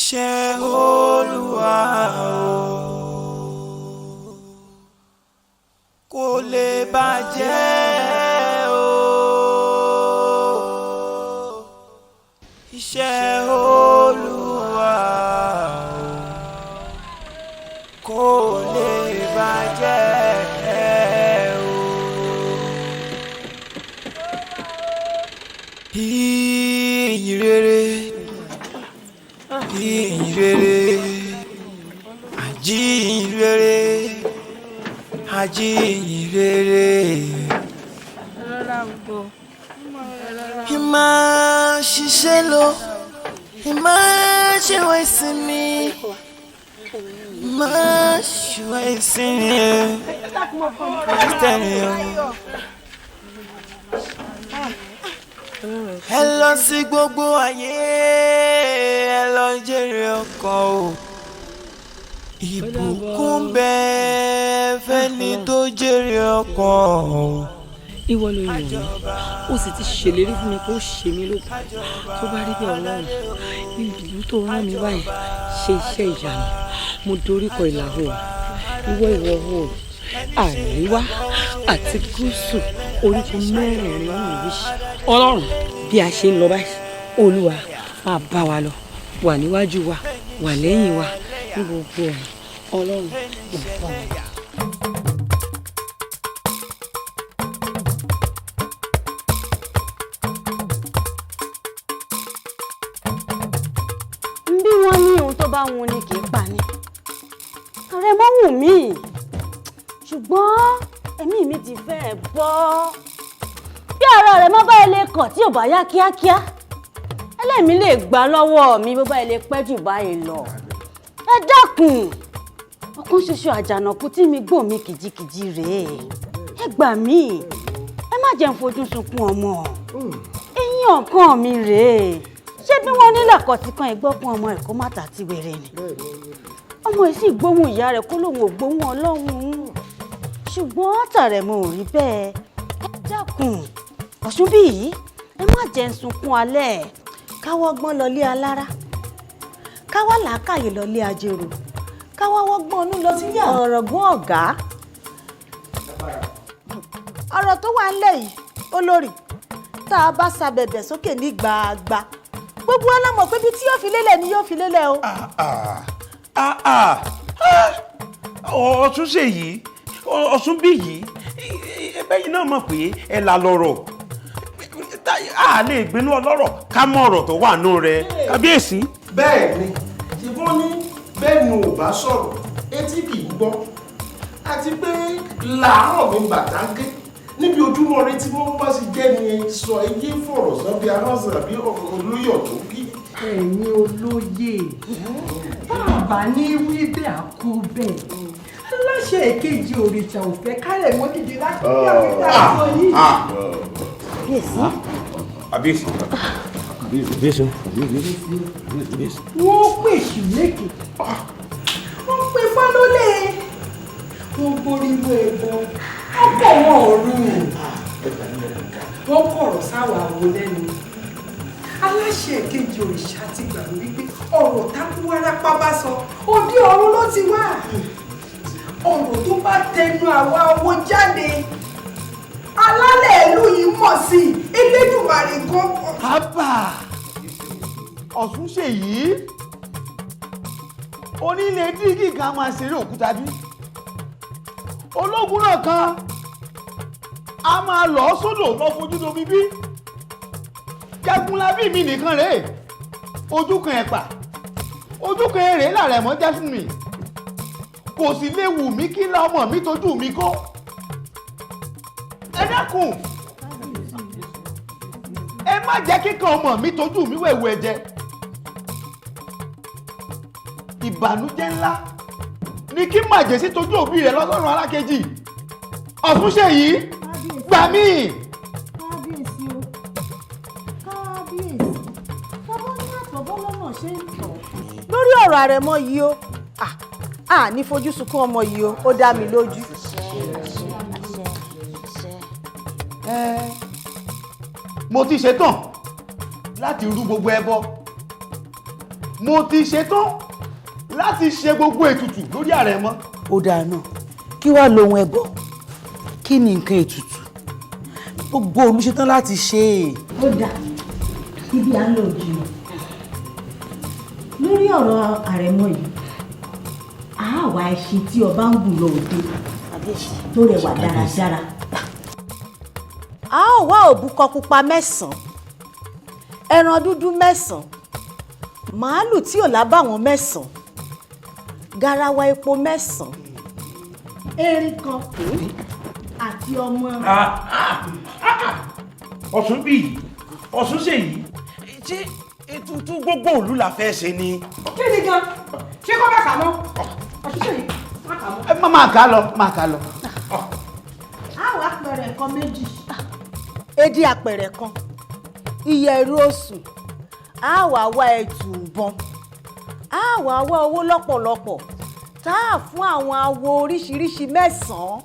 iṣẹ́ Olúwa kò lè bàjẹ́ o. Iṣẹ́ Olúwa kò lè bàjẹ́ o. Ìyìn rere, ìyìn rere, àjíyìn rere, àjíyìn rere. Ìmọ̀ ṣiṣẹ́ lọ, ìmọ̀ ṣe wá ìsinmi, ìmọ̀ ṣe wá ìsinmi. Ẹ lọ sí gbogbo ayé, ẹ lọ jèrè ọkàn o. Ìbùkún bẹ́ẹ̀ fẹ́ni tó jèrè ọkàn o. Ìwọ ló yàn mí, ó sì ti ṣèlérí fún mi pé ó ṣe mí lóko. Tó bá rí bí Ọlọ́run, ìlú tó rán mi báyìí ṣe iṣẹ́ ìyanu. Mo doríkọ ìlà oòrùn, ìwọ ìwọ̀ oòrùn, àríwá àti gúúsù, orígun mẹ́rẹ̀ẹ̀rin ọ̀hún yìí. Ọlọ́run, bí a ṣe ń lọ báyìí, Olúwa máa bá wa lọ, wà níwájú wa, wà lẹ́yìn wa, ní gbogbo ọ̀run. Ọlọ́run máa bá wa lọ. bá wọn ni kì í pa ni ọ̀rẹ́ mọ́ wù mí ṣùgbọ́n ẹ̀mí mi ti fẹ́ bọ́ bí ara rẹ̀ má bá ilé kàn tí ò bá yá kíákíá ẹlẹ́mí lè gbà lọ́wọ́ mi bó bá ilé pẹ́ jù báyìí lọ ẹ dákun ọkàn ṣoṣo àjànàkú tí mi gbọ́ mi kìjikìji rèé ẹ gbà mí ẹ má jẹ́ n fojú sunkún ọmọ ẹ̀yìn ọkàn mi rèé ṣé bí wọ́n nílẹ̀ kọ́ ti kan ìgbọ́kùn ọmọ ẹ̀kọ́ mátà ti wèrè ni ọmọ yìí sì gbóhùn ìyá rẹ̀ kó lóun ò gbóhùn ọlọ́run ṣùgbọ́n àtàrẹ̀ mo ò rí bẹ́ẹ̀ ẹ dákun ọ̀ṣun bí yìí ẹ má jẹ́ n sunkún alẹ́ káwọ́ gbọ́n lọlé alára káwọ́ làákàyè lọlé ajérò káwọ́ wọ́gbọ́n ọnú lọ sílé ọ̀rọ̀gún ọ̀gá ọ̀rọ̀ tó wà ńlẹ̀ yìí olórí tá a bá sabẹ̀bẹ̀ sókè ní gbàgbà gbogbo ọlọ́mọ pé bí tí yóò fi lélẹ̀ ni yóò fi lélẹ̀ o. ọ̀tún ṣe yìí ọ̀tún bí yìí ẹbẹ́yìn náà mọ̀ pé ẹ la lọ́rọ̀ a lè gbénú ọlọ́rọ̀ ká mọ̀ ọ̀rọ̀ tó wà nù rẹ̀ kábíyèsí. bẹ́ẹ̀ ni ṣùgbọ́n ní bẹ́ẹ̀ ni ò bá sọ̀rọ̀ etí kì í gbọ́ àti pé làárọ̀ mi bàtà gé níbi ojúmọ́ rẹ tí wọ́n bá sì jẹ́ ni sọ ẹyẹ fọ̀rọ̀ sọ bí aránsà bí olóyè ọ̀tún kí. ẹ̀yin olóyè bàbá ní wí bẹ́ẹ̀ àkó bẹ́ẹ̀ aláṣẹ èkejì òrìṣà òfẹ́ kárẹ̀ mọ́ dìde láti bí àwọn ìta àjọ yìí. àbíyèsí. wọ́n pèsè lékè wọ́n pe fálólè wọ́n borí inú ẹ̀bọn ọkọ̀ wọn ọ̀run wọ́n kọ̀rọ̀ sáwà wo lẹ́nu aláṣẹ kejì òrìṣà ti gbà wípé ọ̀rọ̀ tákúwárápá bá sọ òde ọ̀run ló ti wá ọ̀rọ̀ tó bá tẹnu àwa ọmọ jáde alálẹ̀ ìlú yìí mọ̀ sí Elédùmarè gan. hábà ọ̀sùn ṣèyí onílé dígì kan máa ṣeré òkúta bí ológun náà kan a máa lọ sódò lọ fojú domi bí Jagunlabi mi nìkan rèé ojú kan ẹ̀pà ojú kan èrè làrẹ̀ mọ́ já fún mi kò sì lè wù mí kí lọ́mọ mi tójú mi kó ẹ dákun ẹ má jẹ́ kíkan ọmọ mi tójú mi wẹ̀wù ẹ̀jẹ̀ ìbànújẹ́ ńlá ní kí màjèsí tójú òbí rẹ̀ lọ́sọ̀rùn alákejì ọ̀fun ṣe yìí gbà mí. kábíyèsí o kábíyèsí bàbá ní àtọ̀bọ́ lọ́nà ṣe ń tọ̀. lórí ọ̀rọ̀ àrẹ̀mọ yìí o ní fojú sunkún ọmọ yìí o ó dá mi lójú. mo ti ṣetán láti rú gbogbo ẹbọ mo ti ṣetán láti ṣe gbogbo ètùtù lórí àrẹ̀mọ. ó dáa náà kí wàá lohun ẹbọ kí ni nǹkan ètùtù gbogbo olùṣetán láti ṣe é. ó dà ibi à ń lò jìnnà lórí ọ̀rọ̀ àrẹ̀mọ yìí àwa ẹṣin tí ọba ń gùn lọ òde tó rẹwà dáradára. a ó wá òbúkọ pupa 9, ẹran dúdú 9, màálù tí ò lábàwọ́n 9, garawa epo 9. erin kan àti ọmọ. Ọ̀ṣun bí yìí Ọ̀ṣun ṣe yìí ṣé ètùtù gbogbo ìlú la fẹ́ ṣe ni. kí ni gan ṣé kó má kà mọ́ Ọ̀ṣun ṣe yìí má kà mọ́. ẹ máa kà lọ. a wá pẹ̀rẹ̀ kan 2. edi àpẹ̀rẹ̀ kan ìyẹ̀rú oṣù a wá wá ẹtù ìbọn a wá wá owó lọ́pọ̀lọpọ̀ tá a fún àwọn awo oríṣiríṣi 9.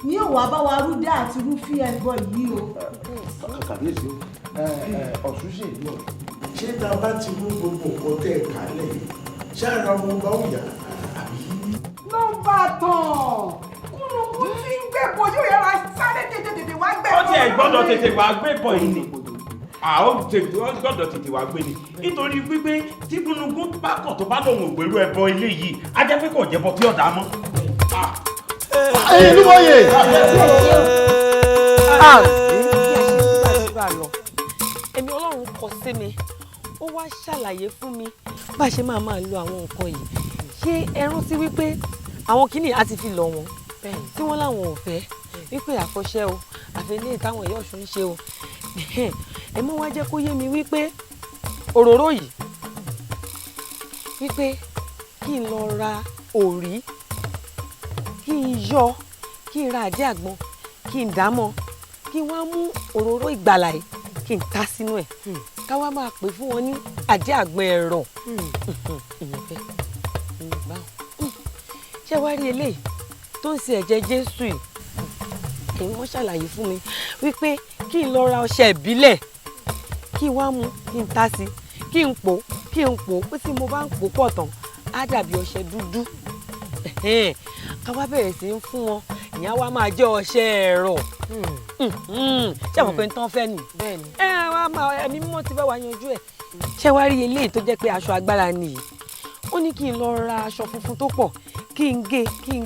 ní òwò àbáwá rúdà àti rúfí ẹbọ yìí o. kàbíyèsí Ọ̀ṣun ṣe ìlú ọ̀rọ̀ ṣé tá a bá ti mú gbogbo nǹkan tẹ́ ẹ̀ kálẹ̀ ṣé ara wọn bá wù yá àbí. ló ń bá a tàn kúnnùkún tí ń gbé bọ yóò yára sáré tètè wá gbé bọ. ó tiẹ̀ gbọ́dọ̀ tètè wá gbé bọ̀ yìí ni gbọ́dọ̀ tètè wá gbé ni nítorí wípé tí gúnugún bá kàn tó bá lòun ògbèrú ẹbọ ilé yìí á jẹ́ pé kò jẹ́bọ tí ọ̀dà mọ́. ẹ̀yin ló wọ́yè. èmi Ọlọ́run kọ sí mi ó wá ṣàlàyé fún mi bá a ṣe máa lo àwọn nǹkan yìí ṣé ẹ rántí wípé àwọn kìíní á ti fi lọ̀ wọ́n tí wọ́n láwọn ò fẹ́ wípé àfọ̀ṣẹ o àfẹlẹ́ táwọn ẹ̀yọ́ Ọ̀ṣun ń ṣe o ẹ mọ́ wá jẹ́ kó yé mi wípé òróró yìí wípé kí n lọ ra òrí kí n yọ kí n ra àdé àgbọn kí n dàmọ́ kí n wá mú òróró ìgbàlà yìí kí n ta sínú ẹ̀ ká wá máa pè fún wọn ní àdé àgbọn ẹ̀rọ ìyẹn fẹ́ ṣé wá rí eléyìí tó ń ṣe ẹ̀jẹ̀ Jésù yìí èyí wọ́n ṣàlàyé fún mi wípé kí n lọ ra ọṣẹ ìbílẹ̀ kí n wá mú kí n ta sí kí n pò pé tí mo bá ń pò pọ̀ tán á dàbí ọṣẹ dúdú ká wá bẹ̀rẹ̀ sí í fún wọn ìyẹn á wá máa jẹ́ ọṣẹ ẹ̀rọ ṣé àwọn pé ń tán fẹ́ nì wá máa ẹ̀mí mímọ́ ti bá wa yanjú ẹ̀ ṣé wá rí eléyìí tó jẹ́ pé aṣọ agbára nìyí ó ní kí n lọ ra aṣọ funfun tó pọ̀ kí n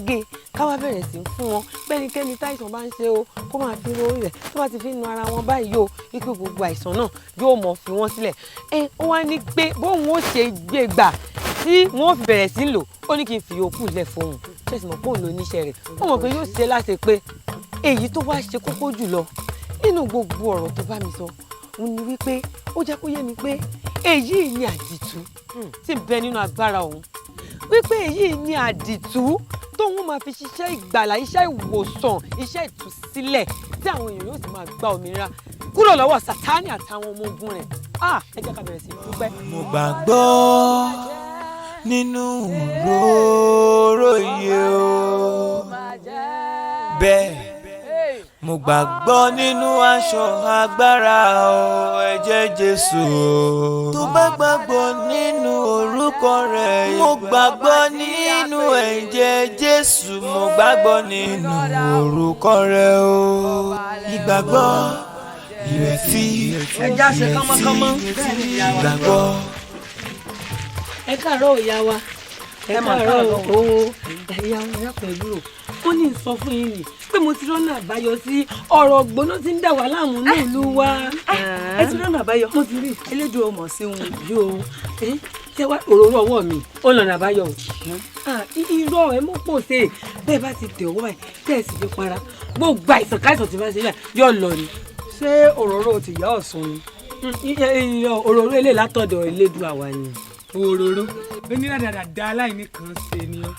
gé ká wá bẹ̀rẹ̀ sí fún wọn bẹ́nikẹ́ni táìsàn bá ń ṣe o kó máa fi orí rẹ̀ tó bá ti fi nu ara wọn báyìí o wípé gbogbo àìsàn náà yóò mọ̀ fi wọ́n sílẹ̀ ó wá ní pé bóun ó ṣe gbé gbà tí wọ́n fi bẹ̀rẹ̀ sí lò ó ní kí n fi yòókù lẹ̀ fóun ṣèṣì mọ̀ pé òun ló níṣẹ́ rẹ̀ ó mọ̀ pé yóò ṣe láṣẹ pé èyí tó wá ṣe kókó jùlọ nínú gbogbo ọ̀rọ̀ tó bá mi sọ òun ni wípé ó jẹ́ kó yé mi pé èyí ni àdìtú tí ń bẹ nínú agbára òun wípé èyí ni àdìtú tóun máa fi ṣiṣẹ́ ìgbàlà iṣẹ́ ìwòsàn iṣẹ́ ìtúsílẹ̀ tí àwọn èèyàn yóò sì máa gba òmìnira kúrò lọ́wọ́ Sátánì àtàwọn ọmọ ogun rẹ̀ ẹ jẹ́ ká bẹ̀rẹ̀ sí í dúpẹ́. mo gbàgbọ́ nínú òróró yìí o bẹ́ẹ̀ mo gbàgbọ́ nínú aṣọ agbára o ẹ̀jẹ̀ Jésù o tó bá gbàgbọ́ nínú orúkọ rẹ̀ mo gbàgbọ́ nínú ẹ̀jẹ̀ Jésù mo gbàgbọ́ nínú orúkọ rẹ̀ o ìgbàgbọ́ ìrètí ìgbàgbọ́. ẹ káàárọ̀ ìyá wa ẹ káàárọ̀ o ìyá wa ẹ pẹ̀lú ó ní sọ fún yín ni pé mo ti rọ́nà àbáyọ sí ọ̀rọ̀ gbóná tí ń dà wá láàmú ní ìlú wa. ẹ ti rọ́nà àbáyọ. mo ti rí elédùn ọmọ sí wọn yìí o ṣé wá òróró ọwọ́ mi ó lọ́nà àbáyọ o. irọ́ ẹ mọ̀ pọ̀ ṣe bẹ́ẹ̀ bá ti tẹ̀ ọwọ́ ẹ̀ tẹ̀ sì fi para gbogbo àìsàn káìsàn tí bá ṣe yóò lọ ni. ṣé òróró ti yá Ọ̀ṣun ni. òróró ilé látọ̀dọ̀ elédùn àwa ni. òróró oníràdàdà aláìní kan ṣe ni ọ.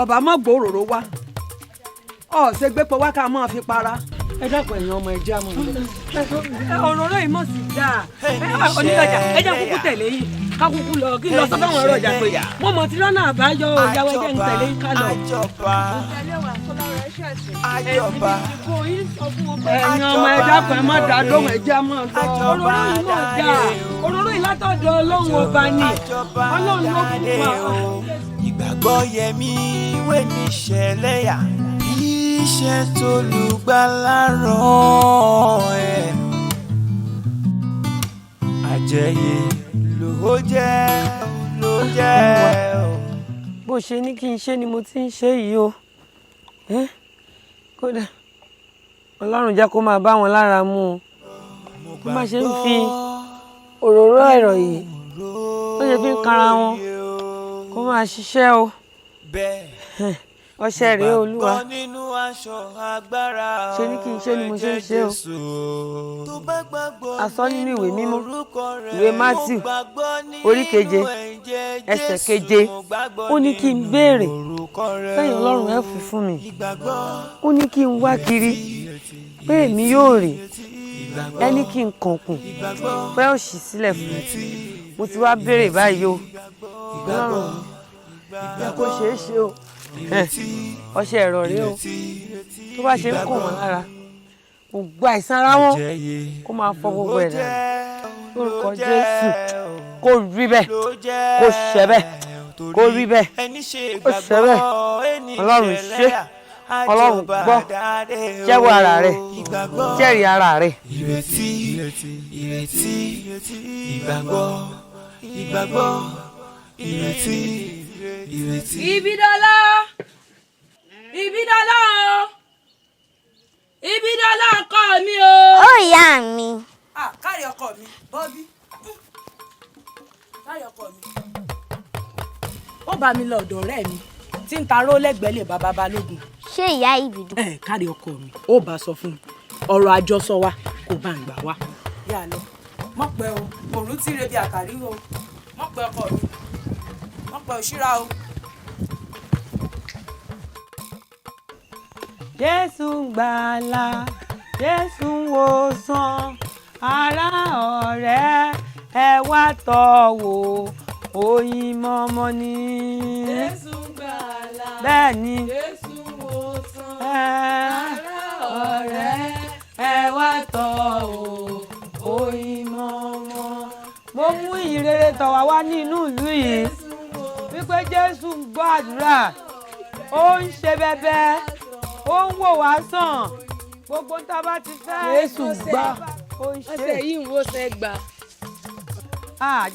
ọba mọ gbòòrò wá ṣe gbépo wá ká máa fi para. ẹ dákun ẹ̀yin ọmọ ẹja mọ òróró yìí mọ̀ sí dáa. onírajà ẹja kúkú tẹ̀lé yìí ká kúkú lọ kí n lọ sọ́dọ̀ àwọn ọ̀rọ̀ ọjà pé mo mọ̀ tí lọ́nà àbáyọ ìyàwó ẹjẹ́ ń tẹ̀lé ká lọ. àjọba ẹ̀yin ọmọ ẹja kan ẹ má dá lóhùn ẹja máa lọ. àjọba òróró yìí mọ̀ dáa. òróró ìlátọ̀dọ̀ ọlọ́run ọba ni ọlọ́run ló fún wa. ìgbàgbọ́ yẹmí wé ní ṣẹlẹ́yà iṣẹ́ tó lùgbàlà rán ẹ̀ àjẹyè ló jẹ́ bó ṣe ní kí n ṣe ni mo ti ń ṣe yìí o kódà ọlọ́run jẹ́ kó máa bá wọn lára mu o bí má ṣe ń fi òróró ẹ̀rọ yìí ó ṣe fi ń kanra wọn kó máa ṣiṣẹ́ o ọṣẹ rèé olúwa ṣe ní kí n ṣe ni mo ṣe ń ṣe o asọ nínú ìwé mímọ́ ìwé Matthew orí 7 ẹsẹ̀ 7 ó ní kí n béèrè lẹ́yìn ọlọ́run ẹ̀ fún mi ó ní kí n wá kiri pé èmi yóò rí ẹni kí n kànkùn pé ó ṣí sílẹ̀ fún mi mo ti wá béèrè báyìí o ọlọ́run mi kò ṣeé ṣe o ọṣẹ ẹ̀rọ rèé o tó bá ṣe ń kàn wọ́n lára gbogbo àìsàn ara wọn kó máa fọ gbogbo ẹ̀ dànù lórúkọ Jésù kó rí bẹ́ẹ̀ kó ṣẹ bẹ́ẹ̀ kó rí bẹ́ẹ̀ kó ṣẹ bẹ́ẹ̀ ọlọ́run ṣe ọlọ́run gbọ́ jẹ́wọ́ ara rẹ̀ jẹ́rìí ara rẹ̀. ìrètí ìgbàgbọ́ ìrètí. Ibidọ́lá ọkọ mi o. Ó ìyá mi. Kárí ọkọ mi Bọ́bí kárí ọkọ mi. Ó bá mi lọ ọ̀dọ̀ ọ̀rẹ́ mi tí ń taró lẹ́gbẹ̀ẹ́ lè bàbá balógun. Ṣé ìyá Ìbídùn? Kárí ọkọ mi ó bá sọ fún mi ọ̀rọ̀ àjọsọ wa kò bá ń gbà wá. Yà lọ mọ̀ pẹ́ o òrùn tí rebi àtàrí o mọ̀ pẹ́ ọkọ mi mọ̀ pẹ́ òṣìra o. Jésù gbàlà Jésù wòsàn ará ọ̀rẹ́ ẹ wá tọ́ wò oyin mọ́mọ́ ni. Jésù gbàlà bẹ́ẹ̀ ni Jésù wòsàn ará ọ̀rẹ́ ẹ wá tọ́ wò oyin mọ́mọ́. mo mú ìrere tọ̀ wá wá ní inú ìlú yìí wípé Jésù ń gbọ́ àdúrà ó ń ṣe bẹ́bẹ́ ó ń wò wá sàn gbogbo tá a bá ti fẹ́ Jésù gbà ó ń ṣe. ọ̀sẹ̀ yìí ń wo ṣe gbà.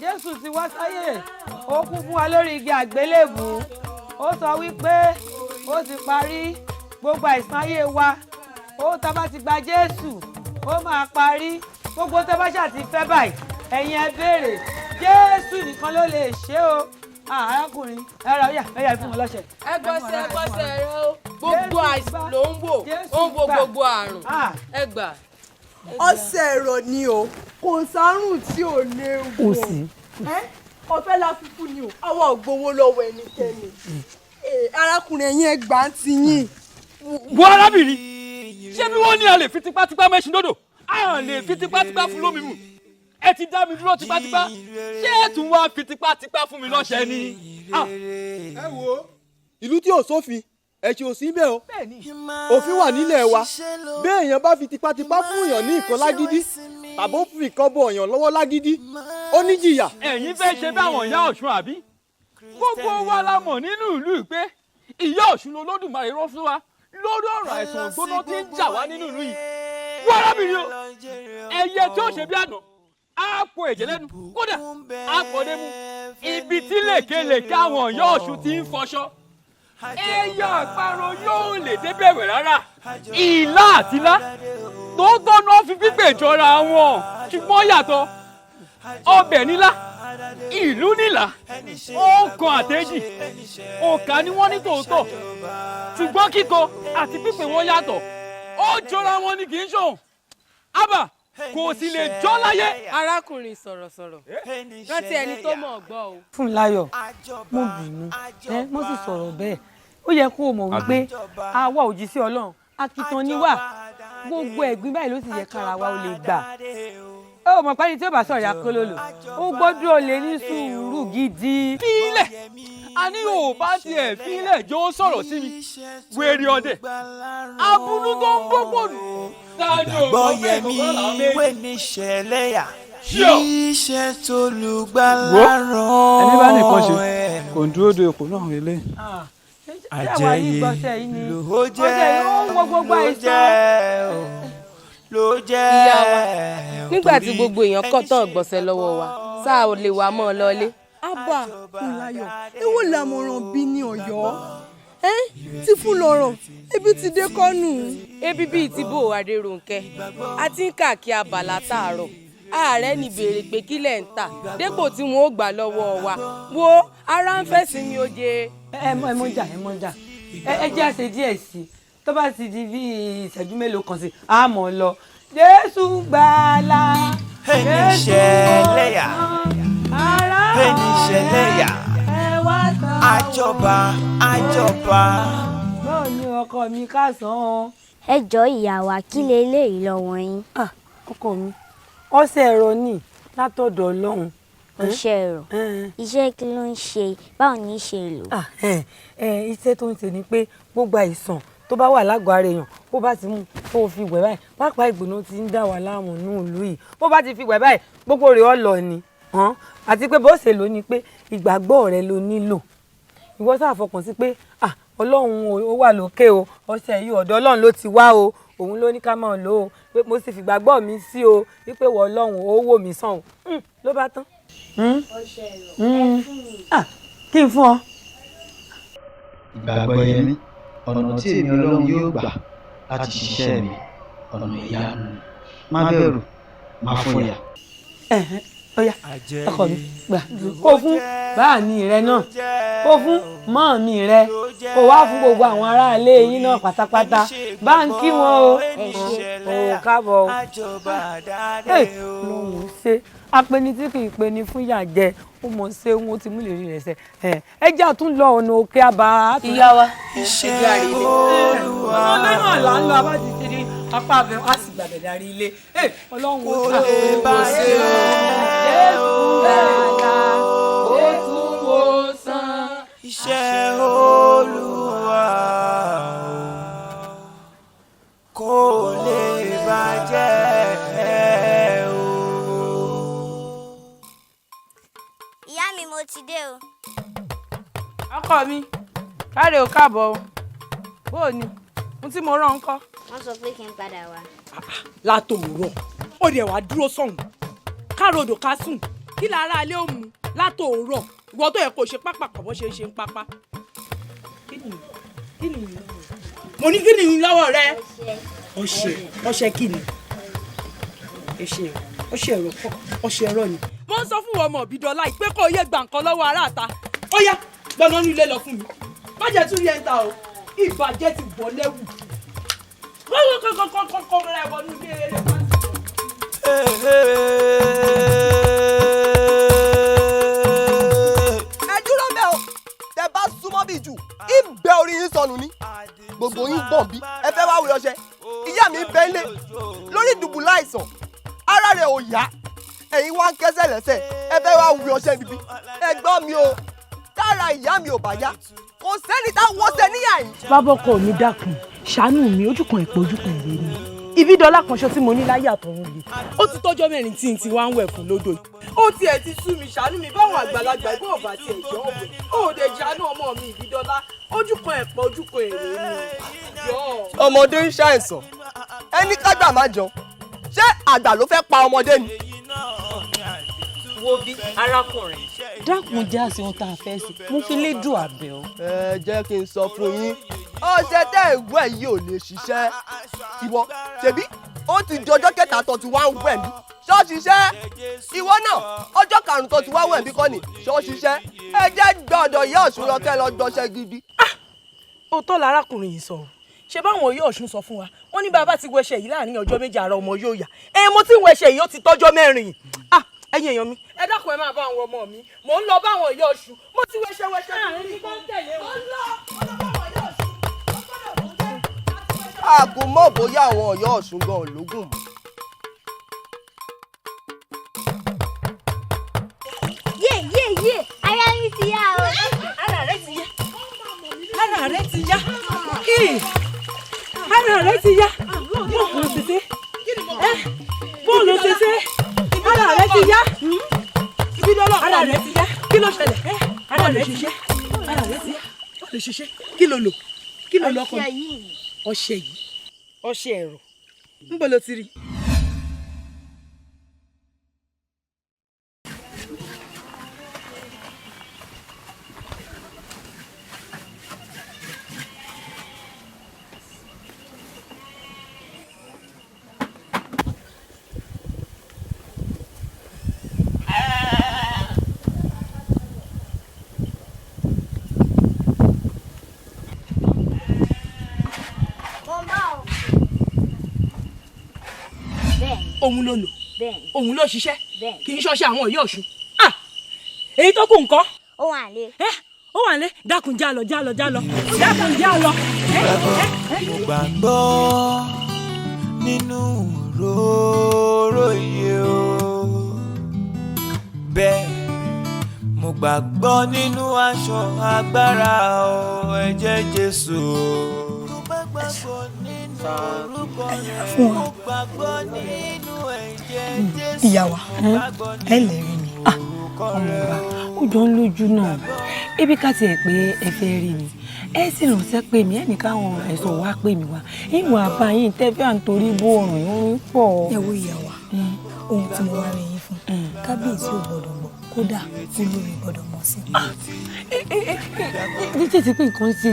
Jésù ti wá sáyé ó kú fún wa lórí igi àgbélébù ó sọ wípé ó ti parí gbogbo àìsàn ayé wa ó tá a bá ti gba Jésù ó máa parí gbogbo tá a bá ṣáà ti fẹ́ báyìí ẹ̀yin ẹ béèrè Jésù nìkan ló lè ṣe o. Arákùnrin ẹ̀rọ ẹ̀yà fún wọn lọ́sẹ̀. ẹgbọ́sẹ̀ rẹ o gbogbo àìsàn ló ń wò ó ń wo gbogbo àrùn ẹgbà. ọṣẹ ẹ̀rọ ni o kò sárùn tí ò léwu. kò sí. ọ̀fẹ́ la fífú ni o àwọn ògbówó lọ́wọ́ ẹnikẹ́ni arákùnrin ẹ̀yìn ẹgbà ń ti yín. wo arábìnrin ṣé bí wọ́n ní a lè fi tipátipá mẹ́ṣin dòdò a lè fi tipátipá fún lómi mu ẹ ti dá mi dúró tipátipá ṣé ẹ tún wá fi tipátipá fún mi lọ́ṣẹ́ ni. ẹ wo ìlú tí ò sófin ẹ̀sìn ò sí bẹ́ẹ̀ o òfin wà nílẹ̀ wa bí èèyàn bá fi tipátipá fún èèyàn ní nǹkan lágídí tàbí ó fi nǹkan bọ èèyàn lọ́wọ́ lágídí ó ní jìyà. ẹ̀yin fẹ́ ṣe báwọn ìyá ọ̀ṣun àbí gbogbo wa la mọ̀ nínú ìlú pé ìyá ọ̀ṣun lolódùmarè rán fún wa lórí ọ̀rọ̀ àìsàn ògbóná tí ń jà wá nínú ìlú yìí wọ́n arábìnrin o ẹyẹ tí ó ṣe bí àná á po ẹ̀jẹ̀ lẹ́nu kódà á pọ̀ démú ibi tí lèkelèké àwọn ìyá ọ̀ṣun ti ń fọṣọ ẹyẹ àparò yóò lè débẹ̀wẹ̀ rárá ìlà àtìlá tòótọ́ náà fi pípé jọra wọn ṣùgbọ́n yàtọ̀ ọbẹ̀ nílá ìlú nílá ọ̀kan àtẹ́jì òkà ni wọ́n ní tòótọ́ ṣùgbọ́n kíkọ àti pípé wọn yàtọ̀ ó jọra wọn ni kì í ṣòun ábà kò sì lè jọ láyé. arákùnrin sọ̀rọ̀sọ̀rọ̀ rántí ẹni tó mọ̀ gbọ́ o. Fúnmiláyọ̀ mo bínú mo sì sọ̀rọ̀ bẹ́ẹ̀ ó yẹ kó o mọ̀ wípé àwa òjíṣẹ́ Ọlọ́run akitan ni wá gbogbo ẹ̀gbin báyìí ló sì yẹ kára wa ó lè gbà ó mọ̀ pẹ́ni tí ó bá sọ̀rọ̀ akólólò ó gbọ́dọ̀ lè ní sùúrù gidi. fílẹ̀ a ní ò bá tiẹ̀ fílẹ̀ jọ sọ̀rọ̀ sí mi wèrè ọdẹ abúlú tó ń gbogbo nù. gbọ́ yẹmi wé ní ṣẹlẹ́yà iṣẹ́ tó lùgbàlà rán ẹni bá nìkan ṣe kò ń dúró de òkú náà lélẹ̀. àjẹyè ló jẹ́ ló jẹ́. ìyá wa nígbà tí gbogbo èèyàn kọ̀ tán gbọ̀nsẹ̀ lọ́wọ́ wa sáà ò lè wá mọ́ ọ lọ́lé. Abba Fúnláyọ̀ èwo làmọ̀ràn bí ní Ọ̀yọ́ tí fún lọ́rọ̀ ebi ti dé kọ́nù. ebi bíi ti bò Adérónkẹ́ a ti ń kàkí abàlá tààrọ̀ ààrẹ ní béèrè pé kílẹ̀ ń tà dépò tí wọn ò gbà lọ́wọ́ wa wo ara ń fẹ́ sí mi oje. ẹ mọ jà ẹ jẹ́ àṣẹ díẹ̀ sí i tó bá ti di bí ìṣẹ́jú mélòó kan sí a mọ̀ lọ. Jésù gbàlà Jésù gbàlà ẹni ṣẹlẹ́yà àjọba. báwo ni ọkọ mi kásán. ẹ jọ ìyá wa kí leléyìí lọ́wọ́ yín. ọkọ mi ọṣẹ ẹ̀rọ ni látọ̀dọ̀ Ọlọ́run. ọṣẹ ẹ̀rọ iṣẹ́ kí ló ń ṣe báwo ni í ṣe lò. iṣẹ́ tó ń ṣe ni pé gbogbo àìsàn tó bá wà lágọ̀ọ́ ara èèyàn bó bá ti mú tó fi wẹ̀ báyìí pápá ìgbóná ti ń dà wá láàmú ní ìlú yìí bó bá ti fi wẹ̀ báyìí gbogbo rẹ̀ ó lọ ni àti pé bó ṣe lò ní pé ìgbàgbọ́ rẹ ló nílò ìwọ sáà fọkàn sí pé Ọlọ́run ó wà lókè o ọṣẹ yìí ọ̀dọ̀ Ọlọ́run ló ti wá o òun ló ní ká máa lò ó pé mo sì fìgbàgbọ́ mi sí o wípé wọ Ọlọ́run ó wò mí sàn o ló bá tán. ọṣẹ ẹ̀rọ kí n fún ọ. ìgbàgbọ́ yẹn ní ọ̀nà tí èmi Ọlọ́run yóò gbà láti ṣiṣẹ́ mi ọ̀nà ìyanu má bẹ̀rù má fòyà. Ọya ọkọ mi gbà kó fún báàmì rẹ náà kó fún mọ́ọ̀mí rẹ kó wá fún gbogbo àwọn aráalé yín náà pátápátá bá ń kí wọn o káàbọ̀ o. lóhùn ṣe apẹni tí kì í peni fún ìyà jẹ ó mọ ṣé wọn ti mú lè rí rẹ sẹ ẹ jẹ́ àtún lọ ọ̀nà òkè àbá. ìyá wa ẹjọ́ àrílé. wọn lẹ́yìn àlá ń lọ abájú ti ní apá abẹ wá sí gbàgbẹ́ darí ilé Ọlọ́run ó ṣe bá ṣe o. Jésù gbàlà ó tún wò sàn. iṣẹ́ Olúwa kò lè bàjẹ́ o. ìyá mi mo ti dé o. ọkọ mi káre ò káàbọ̀ o bó o ní ohun tí mo rán ń kọ́. wọ́n sọ pé kí n padà wá. látòórọ̀ ó dẹ̀ wá dúró sọ̀hún károdò ká sùn kí lára alẹ́ ò mú látòórọ̀ ìwọ tó yẹ kó ṣe pápá pọ̀ bó ṣe ń pápá. kí ni mo ní kí ni lọ́wọ́ rẹ. ọṣẹ kí ni ọṣẹ ẹ̀rọ ni. mo ń sọ fún ọmọ Òbídọ́lá pé kó yẹ gbà nǹkan lọ́wọ́ aráàta ó yá gbọ́nà ní ilé lọ fún mi má jẹ́ tún rí ẹ̀ ń ta o ìbàjẹ́ ti bọ̀ lẹ́wù kọ́kọ́ rẹ̀ wọnú ilé rẹ̀ wá. ẹ dúró bẹ́ẹ̀ o tẹ bá súnmọ́ bí jù ìbẹ́ orí yín sọnù ni gbogbo yín gbọ̀n bí ẹ fẹ́ wá wí ọṣẹ ìyá mi bẹ́ lé lórí ìdùbùlẹ̀ àìsàn ara rẹ̀ ò yá ẹ̀yin wá ń kẹ́sẹ̀ lẹ́sẹ̀ ẹ fẹ́ wá wí ọṣẹ bíbí ẹ gbọ́ mi o tára ìyá mi ò bá yá kò sẹ́ni tá wọ́sẹ̀ níyà yìí. bàbá ọkọ mi dákun ṣàánú mi ojú kan ìpè ojú kan ìrè ni Ìbídọ́lá kan ṣo tí mo ní láyé àtọ̀run yìí ó ti tọ́jọ́ mẹ́rin tí n ti wá ń wẹ̀ fún lódò yìí ó tiẹ̀ ti sú mi ṣàánú mi báwọn àgbàlagbà ìbò ọ̀bà tiẹ̀ jọ ọ̀bẹ ó dẹ̀ ṣàánú ọmọ mi Ìbídọ́lá ojú kan ìpè ojú kan ìrè ni. ọmọdé ń ṣàìsàn ẹni kágbà má jọ ṣé àgbà ló fẹ́ pa ọmọdé ni. wo bí arákùnrin. dákun já sí ohun tá a fẹ́ sí mo fi lé dùn àbẹ̀ o. ẹ jẹ́ kí n sọ fún yín ọṣẹ tẹ́ ẹ̀ wẹ̀ yìí ò lè ṣiṣẹ́ ìwọ ṣebí ó ti di ọjọ́ kẹta tó ti wá ń wẹ̀ mí ṣọ́ọ̀ṣì ṣẹ́ ìwọ náà ọjọ́ karùn-ún tó ti wá wẹ̀ mí kọ́ ni ṣọ́ọ̀ṣì ṣẹ́ ẹ jẹ́ gbọ́dọ̀ yẹ Ọ̀ṣun lọ kẹ́ lọ gbọ́ṣẹ́ gidi. òótọ́ lárákùnrin yìí sọ̀rọ̀ ṣe báwọn yóò Ọ̀ṣun sọ fún wa wọ́n ní bàbá ti wẹṣẹ̀ yìí láàrin ọjọ́ méjì ara ọmọ yóò yá mo ti wẹṣẹ̀ yìí ó ti tọ́jọ́ mẹ́rin ẹ̀yin èèyàn mi ẹ dákun ẹ máa bá àwọn ọmọ mi mò ń lọ bá àwọn ìyá Ọ̀ṣun mo ti wẹṣẹ̀ láàrin ní kọ́ńtẹ̀lé wọn. àgò mọ̀ bóyá àwọn ọ̀yọ́ Ọ̀ṣun gan lógún. yé ara mi ti yá o. ara rẹ ti yá ara rẹ ti yá ara rẹ ti yá bóòlù ṣẹṣẹ ara rẹ ti rẹ̀ ṣiṣẹ́ ara rẹ̀ ti ó lè ṣiṣẹ́ kí ló lò ọkọ ọṣẹ yìí ọṣẹ ẹ̀rọ níbo ló ti rí. òun ló lò òun ló ṣiṣẹ́ kì í ṣọṣẹ́ àwọn ìyá ọ̀ṣun èyí tó kù nǹkan. ó wà lé. ó wà lé dákun já lọ dákun já lọ. mo gbàgbọ́ nínú òróró iye o bẹ́ẹ̀ mo gbàgbọ́ nínú aṣọ agbára o ẹ̀jẹ̀ Jésù o tó bá gbàgbọ́ nínú orúkọ rẹ̀ mo gbàgbọ́ nínú ẹ̀jẹ̀ Jésù. ìyá wa ẹ lè rí mi. ọmọ ọba ó jọ ń lójú náà ebi ká tiẹ̀ pé ẹ fẹ́ rí mi ẹ sì ránṣẹ́ pé mi ẹnì káwọn ẹ̀sọ́ wá pè mí wá ìwọ̀n àbáyín tẹ́fẹ́ à ń torí bó ọ̀rùn yóò ń pọ̀. ẹ wo ìyá wa ohun tí mo wá rí yín fún kábíyèsí ò gbọdọ̀ gbọ́ kódà olórí gbọdọ̀ mọ̀ sí. ní tètè pé nǹkan ṣe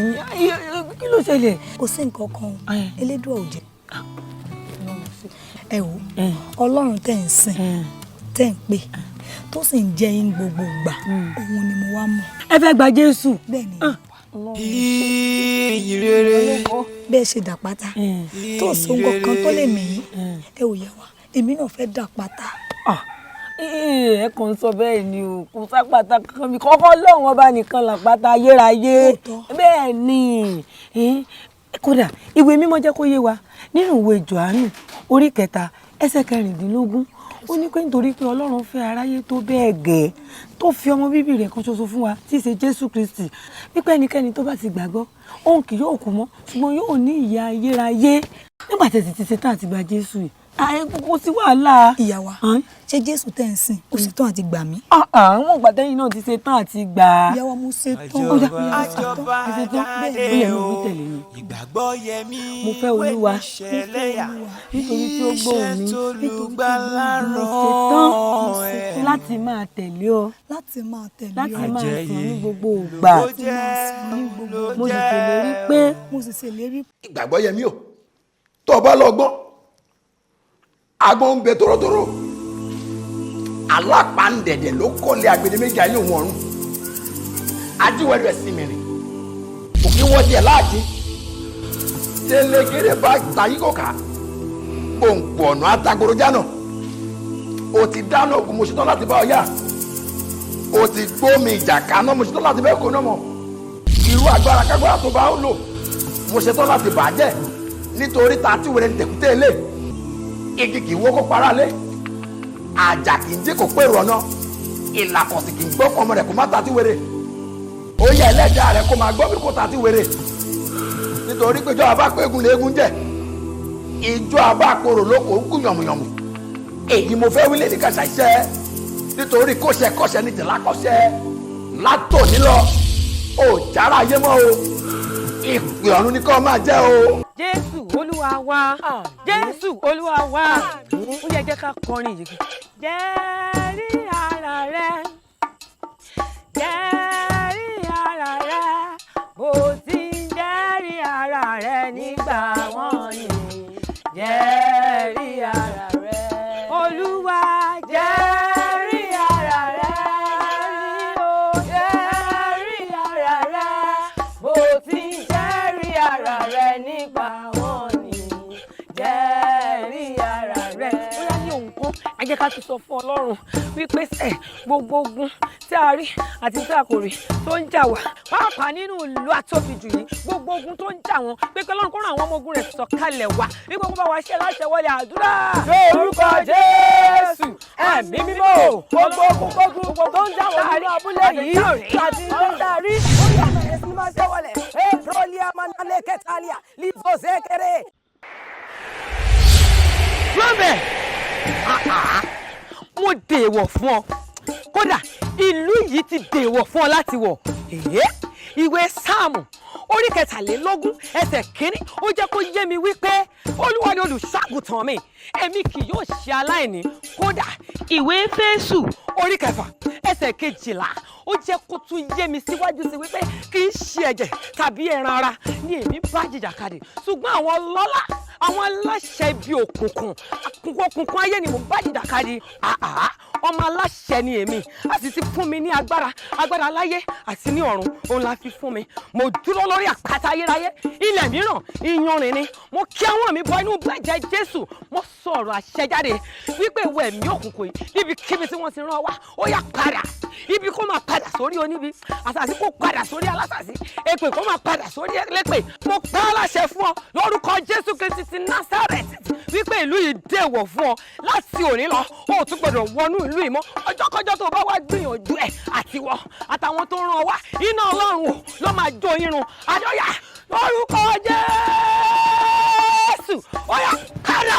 kí ló ṣẹlẹ̀. kò sí nǹkan kan elédùà ò jẹ́. ẹ wo ọlọ́run tẹ̀ ń sìn tẹ̀ ń pè tó sì ń jẹ́ yín gbogbo ìgbà òun ni mo wá mọ̀. ẹ fẹ́ gba Jésù. bẹ́ẹ̀ ni ìyìn rere bẹ́ẹ̀ ṣe dà pátá tó sóńgò kan tó lè mí ẹ ò yẹ wa èmi náà fẹ́ dà pátá. ẹ kàn sọ bẹ́ẹ̀ ni o kò sápàtà kankan mi kọ́kọ́ lọ́wọ́ ọba nìkan làpáta ayérayé bẹ́ẹ̀ ni kódà ìwé mímọ́ jẹ́ kó yé wa nínú ìwé Jòhánù orí 3 ẹsẹ̀ 16 ó ní pé nítorí pé Ọlọ́run fẹ́ aráyé tó bẹ́ẹ̀ gẹ́ tó fi ọmọ bíbí rẹ̀ kan ṣoṣo fún wa tí í ṣe Jésù Kristi wípé ẹnikẹ́ni tó bá ti gbàgbọ́ òun kì yóò kú mọ́ ṣùgbọ́n yóò ní ìyè ayérayé nígbà tẹ̀sí ti ṣe tán àti gba Jésù yìí kò sí wàhálà. ìyá wa ṣé Jésù tẹ̀ ń sìn ó ṣe tán àti gbà mí. àwọn ìgbà tẹ́yìn náà ti ṣe tán àti gbà. ìyá wa mo ṣe tán. àjọba aládé o ìgbàgbọ́ yẹmí mo fẹ́ Olúwa nítorí tí ó gbóhùn mi olùgbàlà mo ṣe tán láti máa tẹ̀lé ọ láti máa sàn ní gbogbo ìgbà mo sì ṣèlérí pé. ìgbàgbọ́ yẹmí o tó o bá lọ gbọ́n agbọ́n ń bẹ tòrótòró alápàǹdẹ̀dẹ̀ ló kọ́lé Adedimeji ayé òun ọ̀run ajíwẹ̀lú ẹ̀sìn mìíràn òkè wọ́n tiẹ̀ láàjì tẹ́lẹ̀kẹ́rẹ́ bá tayí kọ̀ọ̀ká gbòǹgbò ọ̀nà àtàgbòrò jánà o ti dáná ogun mo ṣetán láti bá ọ yá o ti gbómi ìjà kaná mo ṣetán láti bẹ́ẹ̀ kó náà mọ̀ irú agbára kágbára tó bá ń lò mo ṣetán láti bàjẹ́ nítorí ta tí wẹ̀rẹ̀ ń tẹ̀kútẹ́ lé igi kì í wó kó para lé àjà kì í dé kó pèrò ọ̀nà ìlàkọ̀sì kì í gbọ́ ọmọ rẹ̀ kó má ta tí wẹ̀rẹ̀ ó yẹ ẹlẹ́dàá rẹ̀ kó máa gbọ́ bí kò ta tí wẹ̀rẹ̀ nítorí pé ìjọ àbá pégun léegun jẹ ìjọ àbá korò lóko ń kú yànmùyànmù èyí mo fẹ́ wílé ní kàṣà iṣẹ́ nítorí kọ́ṣẹ́kọ́ṣẹ́ ní tìlá kọ́ṣẹ́ látòní lọ ò jára ayé mọ́ o ìpè ọ̀run ni kó máa jẹ́ o. Jésù Olúwa wa Jésù Olúwa wa ó yẹ jẹ́ ká kọrin yìí. jẹ́rìí ara rẹ jẹ́rìí ara rẹ bó ti ń jẹ́rìí ara rẹ nígbà wọ̀nyí jẹ́rìí ara rẹ Olúwa jẹ́rìí ara rẹ jẹ́rìí ara rẹ bó ti ń jẹ́rìí ara rẹ nígbà wọ̀nyí jẹ́rìí ara rẹ. ó yá ní òun kan ẹ jẹ́ ká ti sọ fún Ọlọ́run wípé gbogbo ogun tí a rí àti tí a kò rí tó ń jà wá pàápàá nínú ìlú àtòbìjù yìí gbogbo ogun tó ń jà wọ́n pé kí Ọlọ́run kó rán àwọn ọmọ ogun rẹ̀ sọ̀kalẹ̀ wá ní gbogbo bá wa ṣe láṣẹ wọlé àdúrà. lórúkọ Jésù ẹ̀mí mímọ́ gbogbo ogun tó ń jà wọ́n nínú abúlé yìí àti ilé darí ó yà mẹ́rin sí máa ṣe wọlé èbrólià manalé kẹtàlíà lìbọ̀sẹ̀kẹrẹ. lọ́bẹ̀ mo dèèwọ̀ fún ọ kódà ìlú yìí ti dèèwọ̀ fún ọ láti wọ̀ ìwé sáàmù orí kẹtàlélógún ẹsẹ̀ kínní ó jẹ́ kó yé mi wípé olúwa ni olùṣàgùtàn mi èmi kì yóò ṣe aláìní. kódà ìwé Éfésù orí kẹfà ẹsẹ̀ kejìlá ó jẹ́ kó tún yé mi síwájú sí wípé kì í ṣe ẹ̀jẹ̀ tàbí ẹran ara ni èmi bá jìjàkadì ṣùgbọ́n àwọn ọlọ́lá àwọn aláṣẹ ibi òkùnkùn ayé ni mo bá jìjàkadì. ọmọ aláṣẹ ni èmi a sì ti fún mi ní agbára láyé àti ní ọ̀run òun la fi fún mi. mo dúró lórí àpáta ayérayé ilẹ̀ mìíràn iyanrìn ni mo kí àwọn mi bọ inú ẹ̀jẹ̀ Jésù mo sọ̀rọ̀ àṣẹ jáde wípé ìwọ ẹ̀mí òkùnkùn yìí níbikíbi tí wọ́n ti rán wá ó yá padà ibi kó máa padà sórí oníbi àṣàṣì kó padà sórí alásàṣì èpè kó máa padà sórí ẹlẹ́pè. mo pa á láṣẹ fún ọ lórúkọ Jésù Kristi ti Násárẹ́tì wípé ìlú yìí dèwọ̀ fún ọ láti òní lọ ó tún gbọdọ̀ wọnú ìlú yìí mọ́ ọjọ́kọjọ́ tó bá wá gbìyànjú ẹ̀ àtiwọ́ àtàwọn tó rán wá iná Ọlọ́run ò ló máa jó irun àjọyà lórúkọ Jésù ó yá kádà.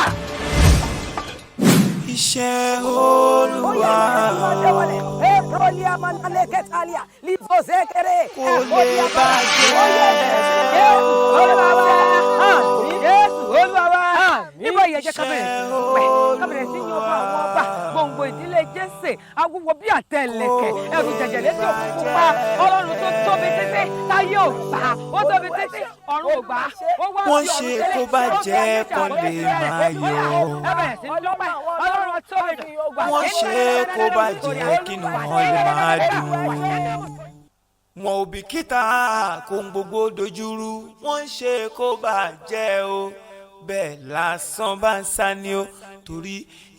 Iṣẹ́ Olúwa kò lè bàjẹ́. níbo ìyẹn jẹ́ kábẹ̀rẹ̀ sí yan ọba àwọn ọba gbòǹgbò ìdílé Jésè awúwo bí àtẹlẹ̀kẹ̀ ẹ̀rù jẹ̀jẹ̀ létí òkú pupa Ọlọ́run tó tóbi títí táyé ò gbà ó tóbi títí ọ̀run ò gbà ó wá wọ́n ṣe kó bàjẹ́ kó lè máa yọ̀. wọ́n ṣe kó bàjẹ́ kínú wọn lè máa dùn. wọn ò bìkítà kó ń gbogbo dojúrú wọ́n ṣe kó bàjẹ́ o bẹ́ẹ̀ lásán bá ń sá ni o torí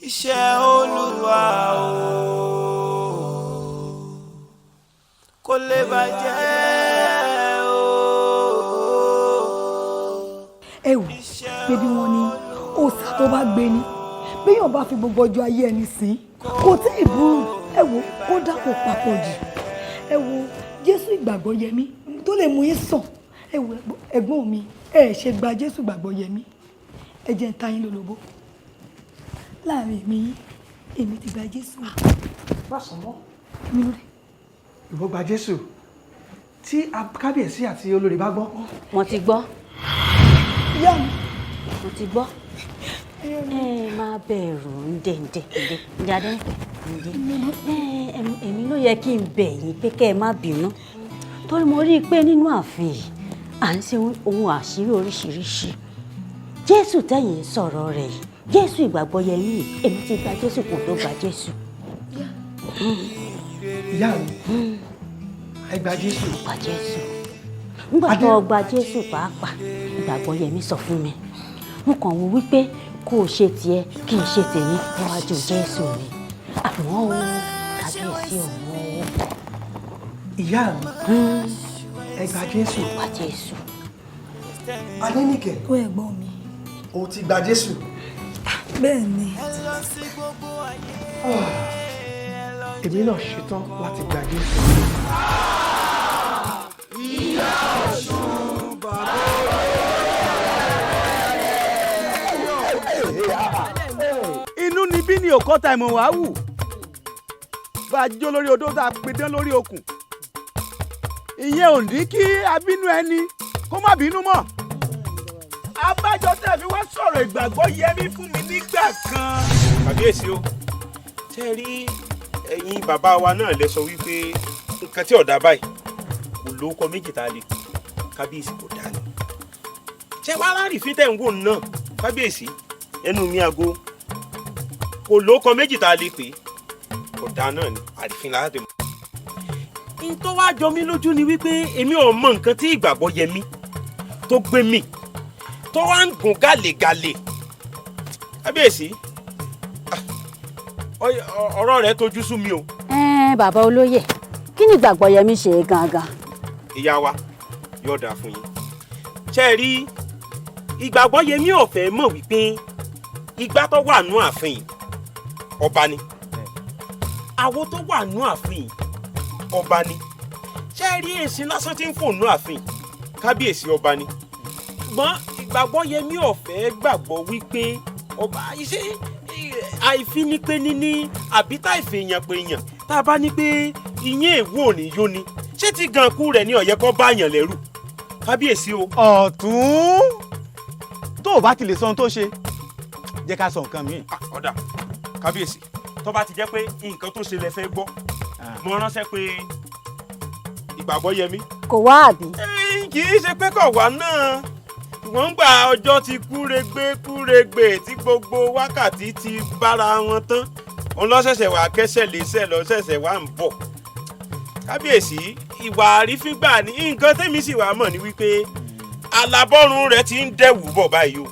iṣẹ́ Olúwa o kó lè bàjẹ́ o. ẹ wò bébí wọn ní òòṣà tó bá gbé ni béèyàn bá fi gbogbo ọjọ́ ayé ẹni sìn kò tí ì burú. ẹ wò kó dàpọ̀ papọ̀ jù. ẹ wò Jésù ìgbàgbọ́ yẹmí tó lè mú yín sàn. ẹ wò ẹ̀gbọ́n mi ẹ ṣe gba Jésù ìgbàgbọ́ yẹmí ẹ jẹ́ ń ta yín lólobó láàrin èmi ti gba Jésù. Fásánmọ́ mi lórí. ìwọ gba Jésù tí kábíyèsí àti olórí bá gbọ́. mo ti gbọ́. ìyá mi. mo ti gbọ́. ẹ má bẹ̀rù ǹdẹ èmi ló yẹ kí n bẹ̀ yín pé kẹ́ ẹ má bínú torí mo rí i pé nínú ààfin yìí à ń ṣe ohun àṣírí oríṣiríṣi Jésù tẹ̀yìn sọ̀rọ̀ rẹ̀ yìí Jésù ìgbàgbọ́ yẹn yìí èmi ti gba Jésù kò tó gba Jésù. ìyá mi ẹ gba Jésù. gba Jésù nígbà tó gba Jésù pàápàá ìgbàgbọ́ yẹn mi sọ fún mi mo kàn wò wípé kó o ṣe tiẹ̀ kí n ṣe tèmi níwájú Jésù ni àmọ́ o kábíyèsí ọmọ o. ìyá mi ẹ gba Jésù. gba Jésù. Adéníkẹ́. ó ẹ̀gbọ́n mi. o ti gba Jésù. bẹ́ẹ̀ ni. èmi náà ṣetán láti gba Jésù. ìyá ọ̀ṣun bàbá inú ni bí ni òkọ́ta ìmọ̀ wá wù bá a jó lórí odó tá a pidán lórí okùn ìyẹn ò ní kí abínú ẹni kó má bínú mọ́. abájọ tẹ́ fi wá sọ̀rọ̀ ìgbàgbọ́ yẹmí fún mi nígbà kan. kàbíyèsí o ṣe rí ẹ̀yin bàbá wa náà lẹ sọ wípé nǹkan tí ọ̀dà báyìí kò lóko méjì tá a lè kábíyèsí kò dá ní. ṣé wàá lárí fi tẹ̀ ń wò náà kábíyèsí ẹnu mi àgọ́ kò lóko méjì tá a lè pè kò dá náà ni àrífín láti mọ̀. n tó wá jọ mí lójú ni wípé èmi ò mọ nǹkan tí ìgbàgbọ́ yẹ mí tó gbé mi tó wá ń gùn gàlégàlé kábíyèsí ọ̀rọ̀ rẹ̀ tójú sú mi o. bàbá olóyè kí ni ìgbàgbọ́ yẹmí ṣe gangan. ìyá wa yóò dáa fún yín ṣe é rí ìgbàgbọ́ yẹmí ò fẹ́ mọ̀ wípé igbá tó wà nú ààfin ọba ni àwo tó wà nú ààfin ọba ni ṣe é rí èsì lásán tí ń fò nú ààfin kábíyèsí ọba ni ṣùgbọ́n ìgbàgbọ́ yẹmí ò fẹ́ gbàgbọ́ wípé ọba iṣẹ́ àìfinipé níní àbí tá ìfèèyàn pé èèyàn tá a bá ní pé ìyẹn èwo ò ní yó ni ṣé ṣé ti gànkú rẹ̀ ní ọ̀yẹ́ kọ́ báyàn lẹ́rù kábíyèsí o. ọ̀tún tó o bá ti lè sọ ohun tó ṣe jẹ́ ká sọ nǹkan míì. ọ̀dà kábíyèsí tó bá ti jẹ́ pé nǹkan tó ṣe lẹ fẹ́ gbọ́ mo ránṣẹ́ pé ìgbàgbọ́ yẹmí. kò wá àbí. kì í ṣe pé kò wá náà wọ́n gbà ọjọ́ ti kúregbé tí gbogbo wákàtí ti bára wọn tán òun lọ́sẹ̀sẹ̀ wà kẹ́sẹ̀ lẹ́sẹ̀ lọ́sẹ̀sẹ̀ wà ń bọ̀ kábíyèsí ìwà àrífín-gbà ní nǹkan tẹ́mi sì wà mọ̀ ní wípé alábọ́run rẹ̀ ti ń dẹ̀wù bọ̀ báyìí o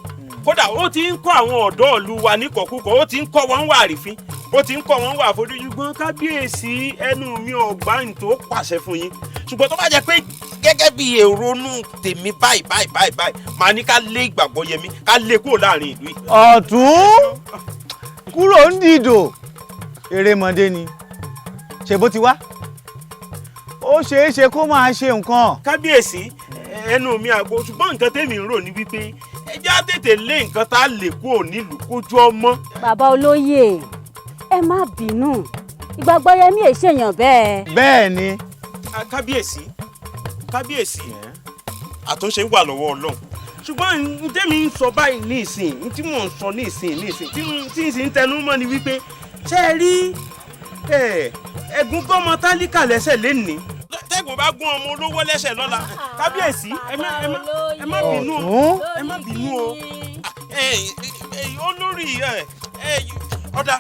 kódà ó ti ń kọ́ àwọn ọ̀dọ́ ìlú wa níkọ̀kúkọ̀ ó ti ń kọ́ wọn wà àrífín ó ti ń kọ́ wọn wà àfojúgbọ́n kábíyèsí ẹnu mi ọ̀gbá ní tó pàṣẹ fún yín ṣùgbọ́n tó bá jẹ́ pé gẹ́gẹ́ bí èrònú tèmi báyìí màá ní ká lé ìgbàgbọ́ yẹmí ká lé kúrò láàrin ìlú yìí. ọ̀tún kúrò ń dìdò erémọdé ni ṣe bó ti wá ó ṣeé ṣe kó máa ṣe nǹkan. kábíyèsí ẹnu mi àgbo ṣùgbọ́n nǹkan tèmi ń rò ní wípé ẹ já tètè lé nǹkan tá a lè kúrò nílùú kójú ọmọ. bàbá olóyè ẹ má bínú ìgbàgbọ́ yẹmí è ṣèyàn bẹ́ẹ̀. bẹ́ẹ̀ ni. kábíyèsí àtúnṣe wà lọ́wọ́ ọlọ́run ṣùgbọ́n ntẹ́mi ń sọ báyìí ní ìsìn tí mò ń sọ ní ìsìn tí ń sì ń tẹnu mọ́ ni wípé ṣé ẹ rí ẹ̀gún gọ́mọ tálíkà lẹ́sẹ̀ lénìí tẹ́gùn bá gún ọmọ olówó lẹ́sẹ̀ lọ́la kábíyèsí ẹ má bínú o olórí ọ̀dà.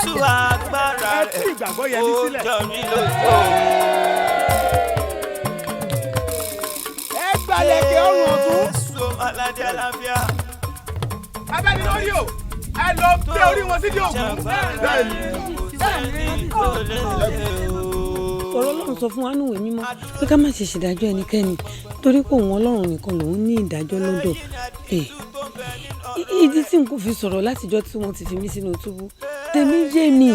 Tú agbára rẹ̀ ó jọ mí lójú. ẹ gbalẹ̀ kí ọrùn ọ̀tún. Èso aládé aláfíà. abẹ́ni lórí o ẹ lọ gbé orí wọn sídìí ògùn. ọ̀rọ̀ Ọlọ́run sọ fún wa nínú ìwé mímọ́ pé ká má ṣe ṣèdájọ́ ẹnikẹ́ni torí pé òun Ọlọ́run nìkan lòun ní ìdájọ́ lọ́dọ̀ ìdí tí n kò fi sọ̀rọ̀ látijọ́ tí wọ́n ti fi mí sínú túbú tèmi yé mi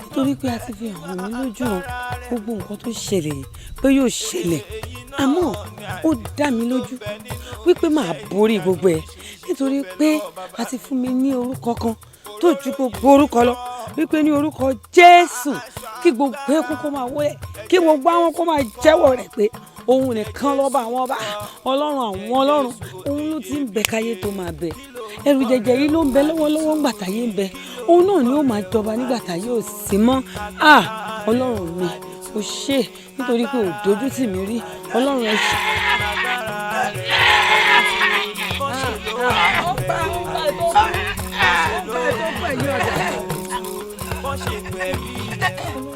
nítorí pé a ti fi hàn mí lójú hàn gbogbo nǹkan tó ṣẹlẹ̀ pé yóò ṣẹlẹ̀ àmọ́ ó dá mi lójú wípé màá borí gbogbo ẹ̀ nítorí pé a ti fún mi ní orúkọ kan tó ju gbogbo orúkọ lọ wípé ní orúkọ Jésù kí gbogbo ẹkún kó máa wọlé kí gbogbo àwọn kó máa jẹ́wọ́ rẹ̀ pé òun nìkan lọ́ba àwọn ọba ọlọ́run àwọn ọlọ́run òun ló ti ń bẹ káyé tó máa bẹ ẹrù jẹjẹ yìí ló ń bẹ lọ́wọ́lọ́wọ́ ńgbà táyé ń bẹ òun náà ni ó máa jọba nígbà táyé ò sí mọ́ ọlọ́run mi ò ṣe nítorí pé ò dojú tì mí rí ọlọ́run ẹ ṣe.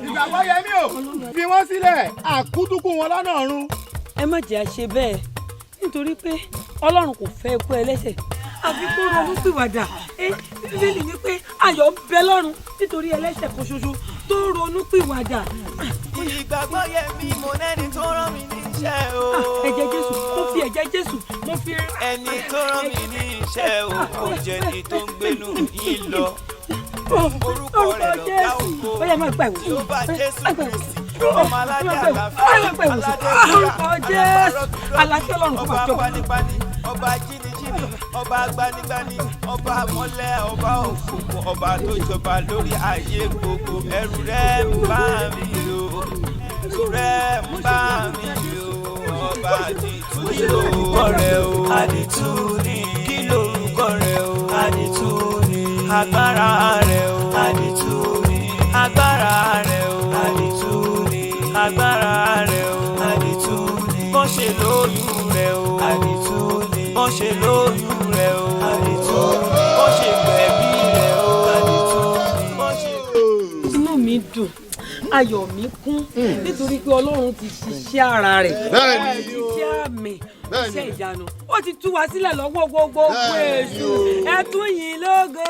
ìgbàgbọ́ yẹmí o fi wọ́n sílẹ̀ àkútúkù wọn lọ́nà ọ̀run. ẹ má jẹ́ àṣe bẹ́ẹ̀ nítorí pé ọlọ́run kò fẹ́ ikú ẹlẹ́ṣẹ̀ àfi kó ronú pìwàdà bíbélì ní pé ayọ̀ ń bẹ lọ́run nítorí ẹlẹ́ṣẹ̀ kan ṣoṣo tó ronú pìwàdà. ìgbàgbọ́ yẹmí mo nẹ́ni tó rán mi níṣẹ́ o. ẹ̀jẹ̀ Jésù mo fi ẹ̀jẹ̀ Jésù mo fi. ẹni tó rán mi níṣẹ́ o kò jẹ́ ni tó ń gbénu yín lọ. orúkọ rẹ̀ lọ́gá ògo tó bá Jésù Kristi ọmọ aládé àlàáfíà orúkọ Jésù àlàáfíà Ọlọ́run kò bá jọba. ọba jìnnìjìnnì ọba gbanigbani ọba mọ́lẹ̀ ọba òkùnkùn ọba tó jọba lórí ayé gbogbo ẹrù rẹ̀ ń bá mi lò ẹrù rẹ̀ ń bá mi lò ọba àdìtú kí lórúkọ rẹ̀ o àdìtú ni kí lórúkọ rẹ̀ o àdìtú ni agbára rẹ̀ o àdìtú ni agbára rẹ̀ o àdìtú ni agbára rẹ̀ o àdìtú ni bó ṣe lóyún rẹ̀ o àdìtú ni bó ṣe lóyún rẹ̀ o àdìtú ni bó ṣe gbẹ̀bí rẹ̀ o àdìtú ni bó ṣe. inú mi dùn ayọ̀ mi kún nítorí pé Ọlọ́run ti ṣiṣẹ́ ara rẹ̀ iṣẹ́ àmì iṣẹ́ ìyanu ó ti tú wa sílẹ̀ lọ́wọ́ gbogbo èṣù ẹ tún yìn lógo.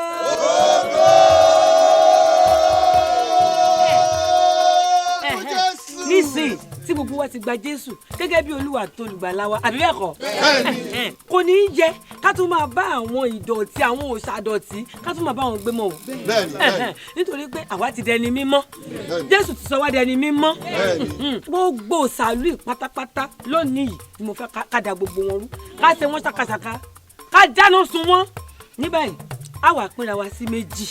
ní nísìnyí tí gbogbo wa ti gba Jésù gẹ́gẹ́ bí Olúwa tó olùgbàlà wa àbí bẹ́ẹ̀ kọ́ kò ní í jẹ́ ká tún máa bá àwọn ìdọ̀tí àwọn òṣàdọ̀tí ká tún máa bá wọn gbé mọ́ o nítorí pé àwa ti dẹni mímọ́ Jésù ti sọ wá dẹni mímọ́ gbogbo sàlù pátápátá lónìí yìí ni mo fẹ́ ká da gbogbo wọn rú ká ṣe wọ́n ṣàkàṣàkà ká dáná sun wọ́n ní báyìí a wá pínra wa sí méjì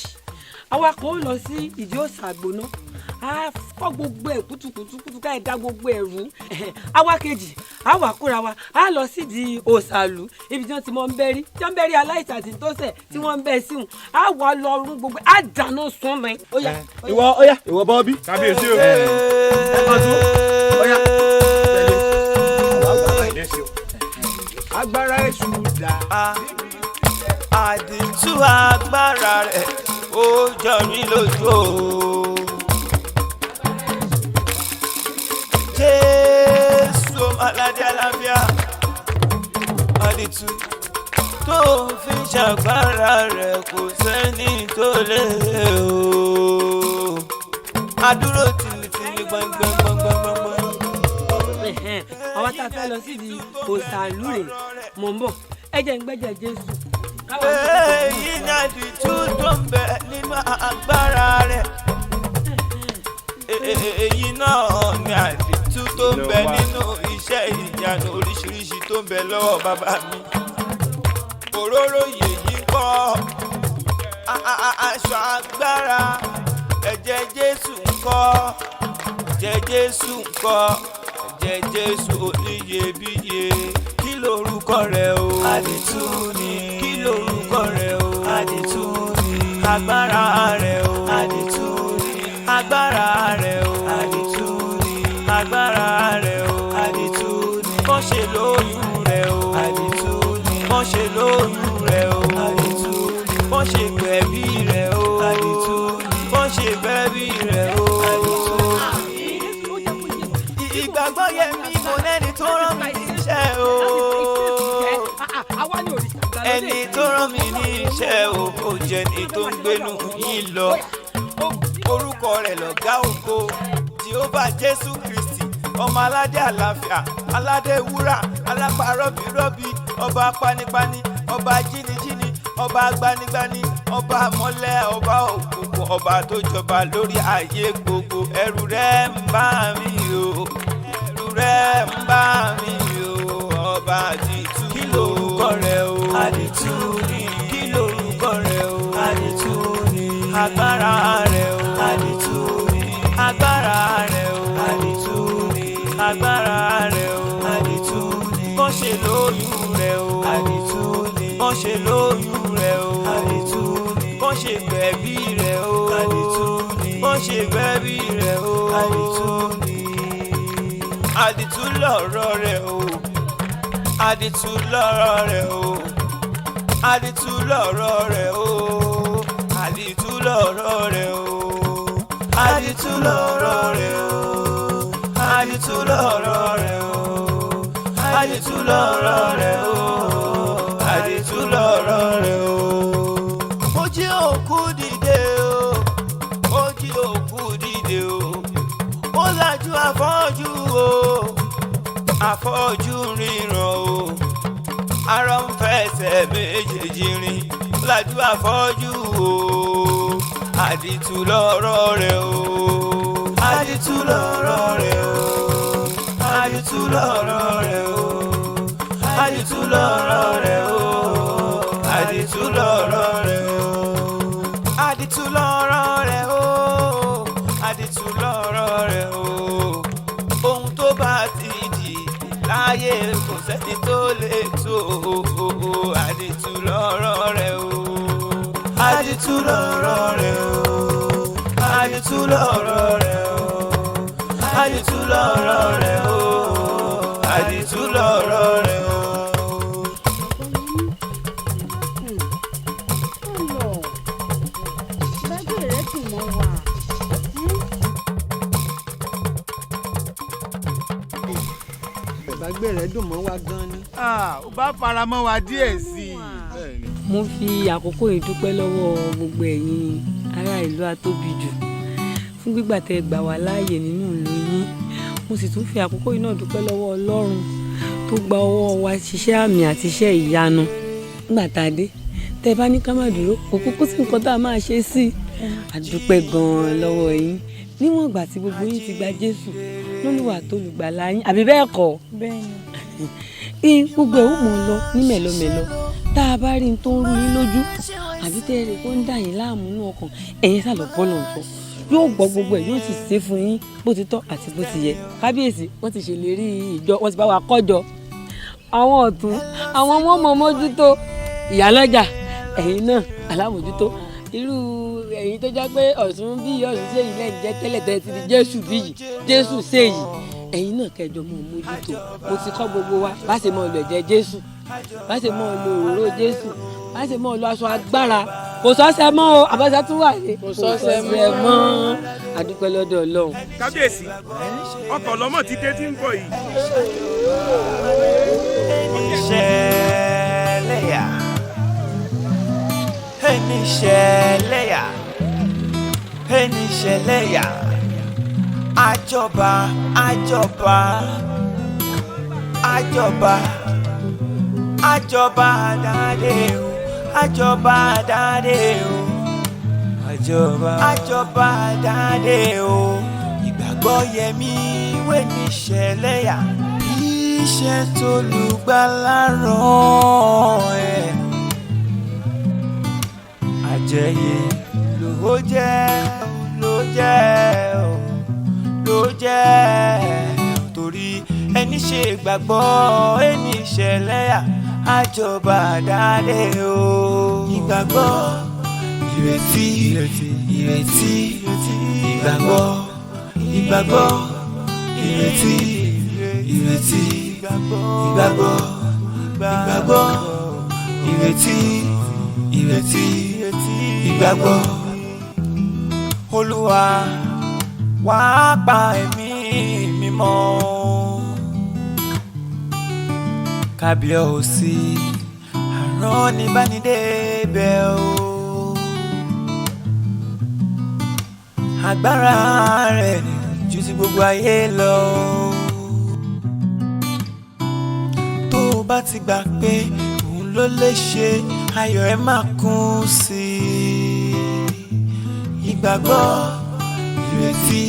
àwa kan ó lọ sí ìdí òòṣà àgbóná a fọ́ gbogbo ẹ̀ kùtùkùtù ká ẹ̀ dá gbogbo ẹ̀ rú àwa kejì a wá kóra wa a lọ sí ìdí òòṣàlú ibi tí wọ́n ti mọ̀ ń bẹ́rí tí wọ́n ń bẹ́rí aláìsàn àti tọ́sẹ̀ tí wọ́n ń bẹ́ síhùn a wá lọ rún gbogbo a dáná sun mẹ́. ìwọ bọ́ọ̀bì. kábíyèsí o. agbára èṣù dà àdìtú agbára rẹ̀ ó jọ mí lójú o. Jésù aládé àlàáfíà àdìtú tó fi ṣàgbára rẹ̀ kò sẹ́ni tó lè o. adúró tìlítìlí gbọ̀ngbọ̀ngbọ̀ngbọ̀ngbọ̀n. àwọn tá a fẹ́ lọ sí di òṣàlú rẹ̀ mọ̀ ń bọ̀ ẹ jẹ́ ń gbẹ́jẹ̀ Jésù. èyí ni àdìtú tó ń bẹ nínú agbára rẹ̀. èyí náà ni àdìtú tó ń bẹ nínú iṣẹ́ ìyanu oríṣiríṣi tó ń bẹ lọ́wọ́ bàbá mi. òróró yèyí ń kọ́ aṣọ agbára ẹ̀jẹ̀ Jésù ń kọ́ ẹ̀jẹ̀ Jésù ń kọ́ ẹ̀jẹ̀ Jésù oníyebíye kí lorúkọ rẹ̀ o. àdìtú ni. kí lorúkọ rẹ̀ o. àdìtú ni. agbára rẹ̀ o. àdìtú ni. agbára rẹ̀ o. àdìtú ni. agbára rẹ̀ o. àdìtú ni. wọ́n ṣe lóyún rẹ̀ o. àdìtú ni. wọ́n ṣe lóyún rẹ̀ o. àdìtú ni. wọ́n ṣe gbẹ̀bí rẹ̀ o. àdìtú ni. wọ́n ṣe gbẹ̀bí rẹ̀ o. àdìtú ni. ìgbàgbọ́ yẹn mi mo lẹ́ni tó rán mi níṣẹ́ o. ẹni tó rán mi níṣẹ́ o kò jẹ́ ni tó ń gbénu yín lọ. orúkọ rẹ̀ lọ̀gá ògo Jèhófà Jésù Kristi ọmọ aládé àlàáfíà aládé wúrà alápá rọ́bìrọ́bì ọba panipani ọba jínijíni ọba gbanigbani ọba mọ́lẹ̀ ọba òkùnkùn ọba tó jọba lórí ayé gbogbo ẹ̀rù rẹ̀ ń bà mí o ẹ̀rù rẹ̀ ń bà mí o ọba àdìtú kí lorúkọ rẹ̀ o àdìtú ni kí lorúkọ rẹ̀ o àdìtú ni agbára rẹ̀ o àdìtú ni agbára rẹ̀ o àdìtú ni agbára rẹ̀ o àdìtú ni wọ́n ṣe lóyún rẹ̀ o àdìtú ni wọ́n ṣe lóyún rẹ̀ o àdìtú ni wọ́n ṣe gbẹ̀bí rẹ̀ o àdìtú ni wọ́n ṣe gbẹ̀bí rẹ̀ o àdìtú ni àdìtú lọ̀rọ̀ rẹ̀ o àdìtú lọ̀rọ̀ rẹ̀ o àdìtú lọ̀rọ̀ rẹ̀ o àdìtú lọ̀rọ̀ rẹ̀ o àdìtú lọ̀rọ̀ rẹ̀ o àdìtú lọ̀rọ̀ rẹ̀ o àdìtú lọ̀rọ̀ rẹ̀ o àdìtú lọ̀rọ̀ rẹ̀ o. ó jí òkú dìde o ó jí òkú dìde o ó lajú afọ́jú o afọ́jú ríran o arọ ń fẹsẹ̀ méjèèjì rìn ó lajú afọ́jú o àdìtú lọ̀rọ̀ rẹ̀ o àdìtú lọ̀rọ̀ rẹ̀ o àdìtú lọ̀rọ̀ rẹ̀ o àdìtú lọ̀rọ̀ rẹ̀ o àdìtú lọ̀rọ̀ rẹ̀ o àdìtú lọ̀rọ̀ rẹ̀ o àdìtú lọ̀rọ̀ rẹ̀ o ohun tó bá ti dì láyé kò sẹ́ni tó lè tó o àdìtú lọ̀rọ̀ rẹ̀ o àdìtú lọ̀rọ̀ rẹ̀ o àdìtú lọ̀rọ̀ rẹ̀ o àdìtú lọ̀rọ̀ rẹ̀ o àdìtú lọ̀rọ̀ rẹ̀ o. ìbágbé rẹ̀ dùn mọ́ wa gan ni. ó bá fara mọ́ wa díẹ̀ sí i. mo fi àkókò yìí dúpẹ́ lọ́wọ́ gbogbo ẹ̀yin ará ìlú Atóbijù fún gbígbà tẹ́ gbà wá láàyè nínú ìlú yín mo sì tún fi àkókò yìí náà dúpẹ́ lọ́wọ́ Ọlọ́run tó gba ọwọ́ wa ṣiṣẹ́ àmì àti iṣẹ́ ìyanu nígbà tá a dé. Tẹ́ bá ní ká má dúró kò kúkú sí nǹkan tá a máa ṣe sí i. A dúpẹ́ gan-an lọ́wọ́ yín níwọ̀n ìgbà tí gbogbo yín ti gba Jésù lólúwa tó lùgbàlà yín, àbí bẹ́ẹ̀ kọ́? Bẹ́ẹ̀ni. Gbogbo ẹ̀ ó mọ̀ lọ ní mẹ̀lọmẹ̀lọ tá a bá rí n tó ń rú yín lójú àbí tẹ́ ẹ rí kó ń dà yín láàmú ní ọkàn ẹ̀yin sá lọ bọ́ọ̀lù nǹkan yóò gbọ́ gbogbo ẹ̀ yóò sì ṣe fún yín bó ti tọ́ àti bó ti yẹ. Kábíyèsí wọ́n ti ṣèlérí ìjọ, wọ́n ti bá wa kọ́jọ àwọn ọ̀tún àwọn ọmọ ọmọ mójútó ìyálọ́jà ẹ̀yin náà alámòjútó irú ẹ̀yin tó jẹ́ pé Ọ̀ṣun bí Ọ̀ṣun ṣe yìí lẹ́yìn jẹ́ tẹ́lẹ̀ tẹ́lẹ̀ ti di Jésù bí yìí Jésù ṣe yìí ẹ̀yin náà kẹjọ mọ́ mójútó. Mo ti kọ́ gbogbo wa bá ṣe mọ́ lọ ẹ̀jẹ̀ Jésù, bá ṣe mọ́ lo òróró Jésù, bá ṣe mọ́ lo aṣọ agbára. Kò sọ́sẹ̀ mọ́ o, àbọ̀sẹ̀ tún wà ní. Kò sọ́sẹ̀ mọ́. A dúpẹ́ lọ́dọ̀ Ọlọ́run. Kábíyèsí ọkọ̀ lọ́mọ ti dé tí ń bọ̀ yìí. Ṣẹlẹ́yà ẹni ṣẹlẹ́yà ẹni ṣẹlẹ́yà àjọba àjọba àjọba àjọba dáadé o àjọba dáadé o àjọba dáadé o ìgbàgbọ́ yẹmí wé ní ṣẹlẹ́yà iṣẹ́ tó lùgbàlà rán ẹ̀ àjẹyè ló jẹ́ torí ẹni ṣe gbàgbọ́ ẹni ṣẹlẹ́yà àjọba dáadé o ìgbàgbọ́ ìrètí ìgbàgbọ́ ìrètí ìgbàgbọ́ ìrètí ìgbàgbọ́. Olúwa wá pa ẹ̀mí mi mọ́. Kábíyèsí àrán ní bánidébẹ̀ o. Agbára rẹ̀ ju ti gbogbo ayé lọ. Tó o bá ti gbà pé òun ló lè ṣe ayọ̀ ẹ máa kún sí i. Ìgbàgbọ́ ìrètí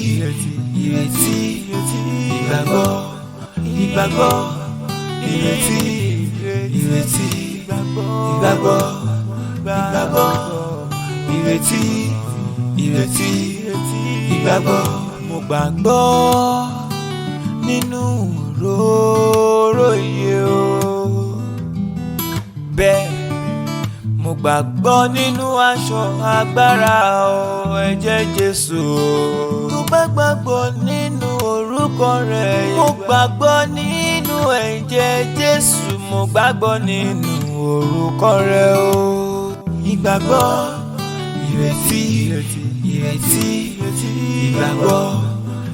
ìgbàgbọ́ ìrètí ìgbàgbọ́ ìrètí ìgbàgbọ́. Mo gbàgbọ́ nínú òróró iye o bẹ́ẹ̀ mo gbàgbọ́ nínú aṣọ agbára o ẹ̀jẹ̀ Jésù o. Tó bá gbàgbọ́ nínú orúkọ rẹ̀ mo gbàgbọ́ nínú ẹ̀jẹ̀ Jésù mo gbàgbọ́ nínú orúkọ rẹ̀ o. Ìgbàgbọ́ ìrètí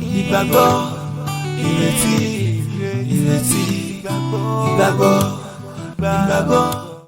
ìgbàgbọ́ ìrètí ìgbàgbọ́.